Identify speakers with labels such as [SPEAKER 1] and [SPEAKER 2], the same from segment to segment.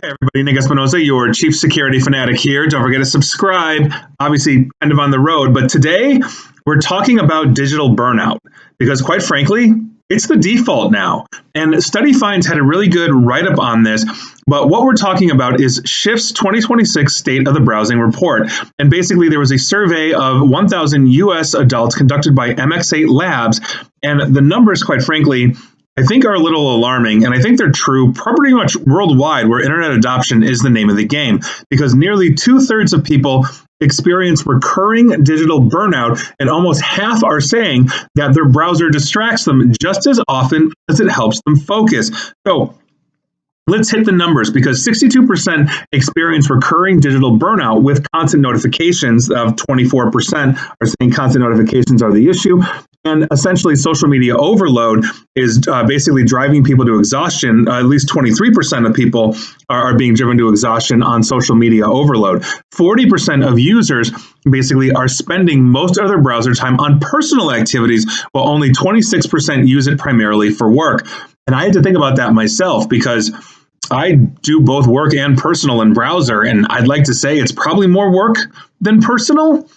[SPEAKER 1] Hey everybody, Nick Espinosa, your chief security fanatic here. Don't forget to subscribe. Obviously, kind of on the road, but today we're talking about digital burnout because, quite frankly, it's the default now. And Study Finds had a really good write up on this. But what we're talking about is Shift's 2026 State of the Browsing Report. And basically, there was a survey of 1,000 US adults conducted by MX8 Labs. And the numbers, quite frankly, I think are a little alarming, and I think they're true pretty much worldwide where internet adoption is the name of the game, because nearly 2/3 of people experience recurring digital burnout, and almost half are saying that their browser distracts them just as often as it helps them focus. So let's hit the numbers, because 62% experience recurring digital burnout with constant notifications. Of 24% are saying constant notifications are the issue. And essentially, social media overload is basically driving people to exhaustion. At least 23% of people are being driven to exhaustion on social media overload. 40% of users basically are spending most of their browser time on personal activities, while only 26% use it primarily for work. And I had to think about that myself, because I do both work and personal in browser, and I'd like to say it's probably more work than personal,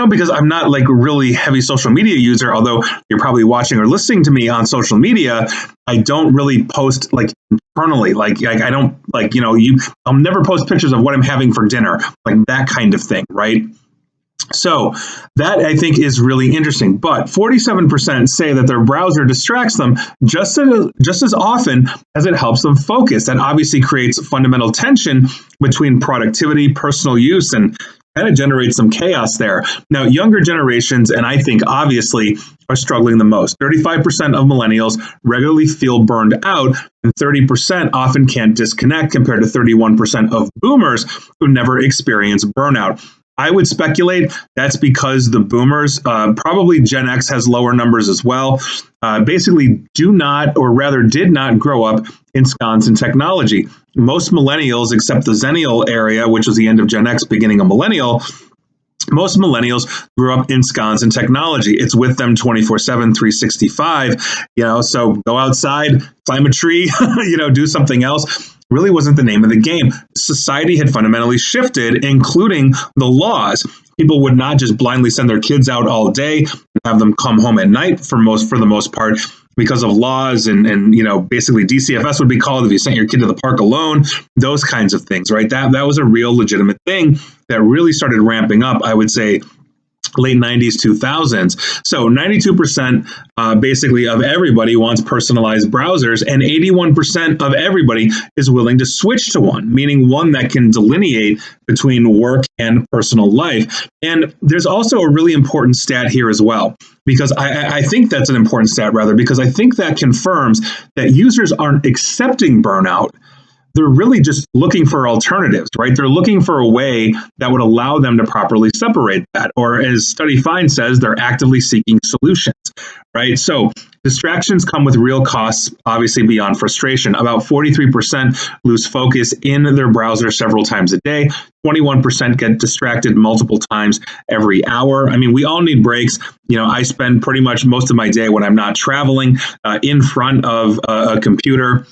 [SPEAKER 1] because I'm not like really heavy social media user, although you're probably watching or listening to me on social media. I don't really post like internally, like I don't I'll never post pictures of what I'm having for dinner, like that kind of thing, right? So that, I think, is really interesting. But 47% say that their browser distracts them just as often as it helps them focus. That obviously creates fundamental tension between productivity, personal use, and kind of generates some chaos there. Now, younger generations, and I think obviously, are struggling the most. 35% of millennials regularly feel burned out, and 30% often can't disconnect, compared to 31% of boomers who never experience burnout. I would speculate that's because the boomers, probably Gen X has lower numbers as well, basically do not, or rather did not, grow up ensconced in technology. Most millennials, except the Zennial area, which was the end of Gen X, beginning of millennial, most millennials grew up ensconced in technology. It's with them 24/7, 365, so go outside, climb a tree, do something else. Really wasn't the name of the game. Society had fundamentally shifted, including the laws. People would not just blindly send their kids out all day and have them come home at night for the most part, because of laws, and basically DCFS would be called if you sent your kid to the park alone, those kinds of things, right? That was a real legitimate thing that really started ramping up, I would say, late 90s, 2000s. So 92% basically of everybody wants personalized browsers, and 81% of everybody is willing to switch to one, meaning one that can delineate between work and personal life. And there's also a really important stat here as well, because I think that's an important stat, rather, because I think that confirms that users aren't accepting burnout. They're really just looking for alternatives, right? They're looking for a way that would allow them to properly separate that. Or, as Study Find says, they're actively seeking solutions, right? So distractions come with real costs, obviously, beyond frustration. About 43% lose focus in their browser several times a day. 21% get distracted multiple times every hour. I mean, we all need breaks. I spend pretty much most of my day, when I'm not traveling, in front of a computer,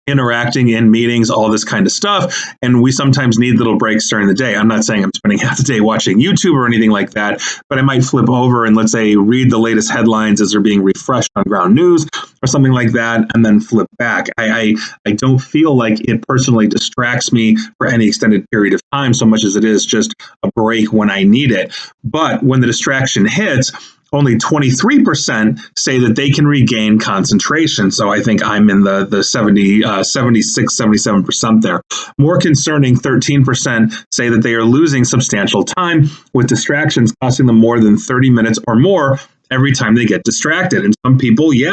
[SPEAKER 1] interacting in meetings, all this kind of stuff. And we sometimes need little breaks during the day. I'm not saying I'm spending half the day watching YouTube or anything like that, but I might flip over and, let's say, read the latest headlines as they're being refreshed on Ground News or something like that, and then flip back. I don't feel like it personally distracts me for any extended period of time, so much as it is just a break when I need it. But when the distraction hits, only 23% say that they can regain concentration. So I think I'm in the 76, 77% there. More concerning, 13% say that they are losing substantial time, with distractions costing them more than 30 minutes or more every time they get distracted. And some people, you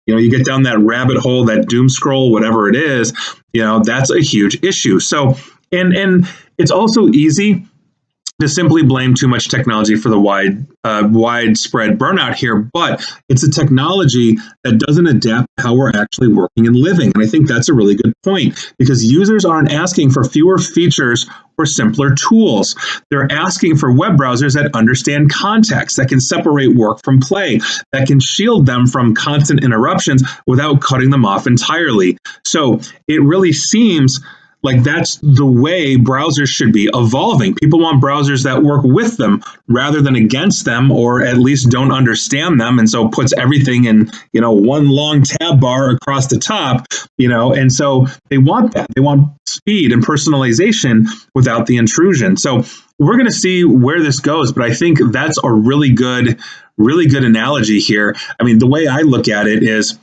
[SPEAKER 1] get down that rabbit hole, that doom scroll, whatever it is, that's a huge issue. So, and it's also easy to simply blame too much technology for the widespread burnout here, but it's a technology that doesn't adapt how we're actually working and living. And I think that's a really good point, because users aren't asking for fewer features or simpler tools. They're asking for web browsers that understand context, that can separate work from play, that can shield them from constant interruptions without cutting them off entirely. So it really seems Like that's the way browsers should be evolving. People want browsers that work with them rather than against them, or at least don't understand them, and so puts everything in one long tab bar across the top. And so they want that. They want speed and personalization without the intrusion. So we're going to see where this goes, but I think that's a really good analogy here. I mean, the way I look at it is,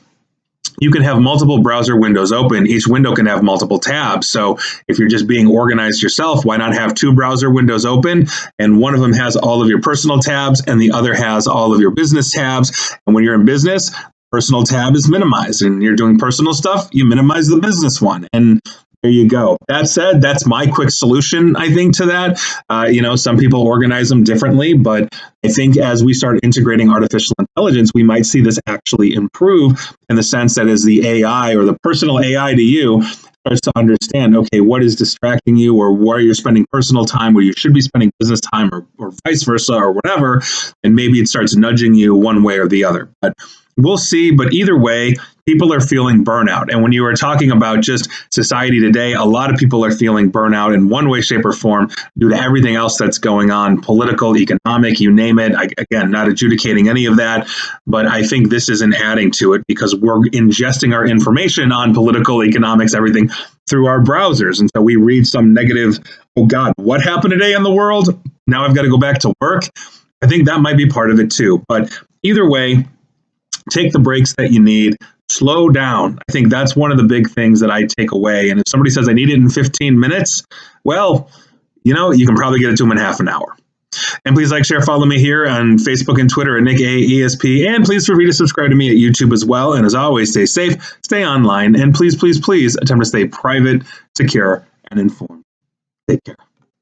[SPEAKER 1] you can have multiple browser windows open. Each window can have multiple tabs. So if you're just being organized yourself, why not have two browser windows open, and one of them has all of your personal tabs and the other has all of your business tabs? And when you're in business, personal tab is minimized, and you're doing personal stuff, you minimize the business one. And there you go. That said, that's my quick solution, I think, to that. Some people organize them differently, but I think as we start integrating artificial intelligence, we might see this actually improve, in the sense that as the AI, or the personal AI to you, starts to understand, okay, what is distracting you, or where you're spending personal time where you should be spending business time, or vice versa, or whatever, and maybe it starts nudging you one way or the other. But we'll see. But either way, people are feeling burnout. And when you were talking about just society today, a lot of people are feeling burnout in one way, shape, or form due to everything else that's going on, political, economic, you name it. Again, not adjudicating any of that, but I think this isn't adding to it, because we're ingesting our information on political, economics, everything through our browsers. And so we read some negative, oh God, what happened today in the world? Now I've got to go back to work. I think that might be part of it too. But either way, take the breaks that you need, slow down. I think that's one of the big things that I take away. And if somebody says I need it in 15 minutes, well, you can probably get it to them in half an hour. And please like, share, follow me here on Facebook and Twitter at Nick AESP. And please feel free to subscribe to me at YouTube as well. And as always, stay safe, stay online, and please, please, please attempt to stay private, secure, and informed. Take care.